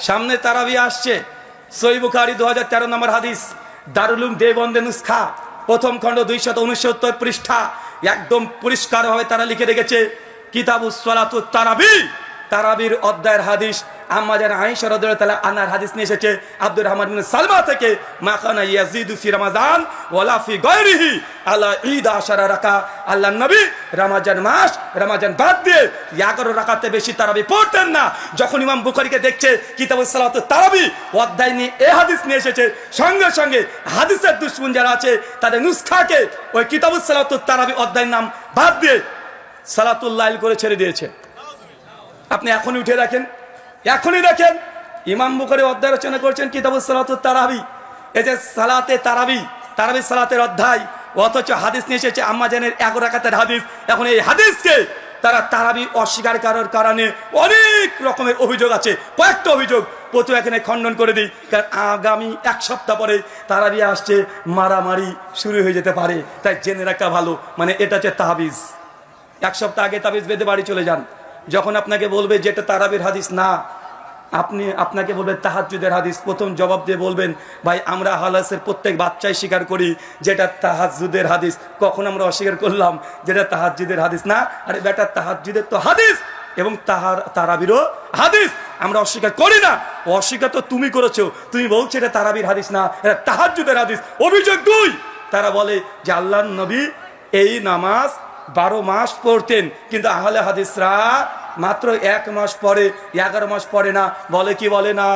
সামনে তারাবি আসছে। সহিহ বুখারী 2013 নম্বর হাদিস, দারুল উলুম দেওবন্দে নুসখা প্রথম খণ্ড 269 পৃষ্ঠা একদম পরিষ্কার ভাবে তারা লিখে রেখেছে কিতাবুস সালাতুত তারাবি, তারাবির অধ্যায়ের হাদিস। আম্মা জান আয়েশা রাদিয়াল্লাহু তাআলা আনহার হাদিস নিয়ে এসেছে আব্দুর রহমান বিন সালমা থেকে, মা কানা ইয়াজিদু ফি রমাজান ওয়ালা ফি গায়রিহি আলা 11 রাকা। আল্লাহর নবী রমজান মাস, রমজান বাদ দিয়ে 11 রাকাতে বেশি তারাবি পড়তেন না। যখন ইমাম বুখারীকে দেখছে কিতাবুস সালাতুত তারাবি অধ্যায় নিয়ে এই হাদিস নিয়ে এসেছে, সঙ্গে সঙ্গে হাদিসের দুশমন যারা আছে তাদের নুসখাকে ওই কিতাবুস সালাতুত তারাবি অধ্যায়ের নাম বাদ দিয়ে সালাতুল লাইল করে ছেড়ে দিয়েছে। আপনি এখনই উঠে দেখেন, এখনই দেখেন ইমাম বুখারী অধ্যায় রচনা করছেন কিতাবুস সালাতুত তারাবি, এই যে সালাতে তারাবি, তারাবি সালাতের অধ্যায়, অথচ হাদিস নিয়ে এসেছে আম্মা জানের 11 রাকাতের হাদিস। এখন এই হাদিসকে তারা তারাবি অস্বীকার করার কারণে অনেক রকমের অভিযোগ আছে, কয়েকটা অভিযোগ প্রথমে এখানে খণ্ডন করে দিই, কারণ আগামী এক সপ্তাহ পরে তারাবি আসছে, মারামারি শুরু হয়ে যেতে পারে, তাই জেনে রাখা ভালো। মানে এটা হচ্ছে তাবিজ। এক সপ্তাহ আগে তাবিজ বেঁধে বাড়ি চলে যান। যখন আপনাকে বলবে যেটা তারাবির হাদিস না, আপনাকে বলবে তাহাজ্জুদের হাদিস, প্রথম জবাব দিয়ে বলবেন ভাই আমরা হালাসের প্রত্যেক বাচ্চাই স্বীকার করি যেটা তাহাজ্জুদের হাদিস। কখন আমরা অস্বীকার করলাম যেটা তাহাজ্জুদের হাদিস না? আরে বেটা, তাহাজ্জুদের তো হাদিস এবং তারাবিরও হাদিস, আমরা অস্বীকার করি না। অস্বীকার তো তুমি করেছো, তুমি বলছো এটা তারাবির হাদিস না, এটা তাহাজ্জুদের হাদিস। অভিযোগ 2, তারা বলে যে আল্লাহর নবী এই নামাজ 12 মাস পড়তেন, কিন্তু আহলে হাদিসরা মাত্র 1 মাস পরে, 11 মাস পরে না। বলে কি বলে না?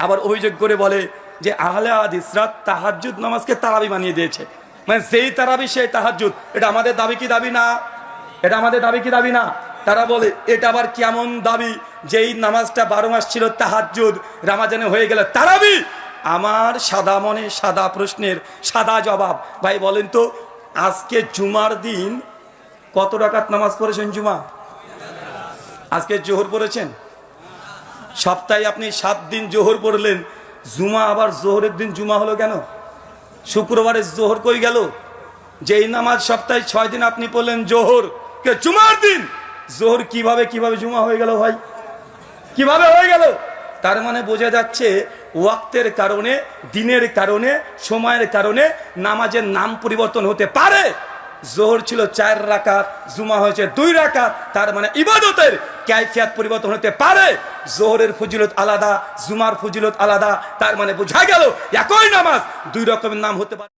আবার অভিযোগ করে বলে যে আহলে হাদিসরা তাহাজ্জুদ নামাজকে তারাবি বানিয়ে দিয়েছে, মানে যেই তারাবি সেই তাহাজ্জুদ। এটা আমাদের দাবি কি দাবি না? এটা আমাদের দাবি কি দাবি না? তারা বলে এটা আবার কেমন দাবি, যেই নামাজটা 12 মাস ছিল তাহাজ্জুদ, রমজানে হয়ে গেল তারাবি। আমার সাদা মনে সাদা প্রশ্নের সাদা জবাব, ভাই বলেন তো আজকে জুমার দিন কত রাকাত নামাজ পড়েছেন? জুমা আজকে জোহর পড়েছেন? সপ্তাহে আপনি 7 দিন জোহর পড়লেন, জুমা আবার জোহরের দিন জুমা হলো কেন? শুক্রবারের জোহর কই গেল? যেই নামাজ সপ্তাহে 6 দিন আপনি পড়লেন জোহর, কে জুমার দিন জোহর কিভাবে জুমা হয়ে গেল? ভাই কিভাবে হয়ে গেল? তার মানে বোঝা যাচ্ছে ওয়াক্তের কারণে, দিনের কারণে, সময়ের কারণে নামাজের নাম পরিবর্তন হতে পারে। জোহর ছিল 4 রাকাত, জুমা হয়েছে 2 রাকাত, তার মানে ইবাদতের কাইফিয়াত পরিবর্তন হতে পারে। জোহরের ফজিলত আলাদা, জুমার ফজিলত আলাদা, তার মানে বোঝা গেল একই নামাজ 2 রকমের নাম হতে পারে।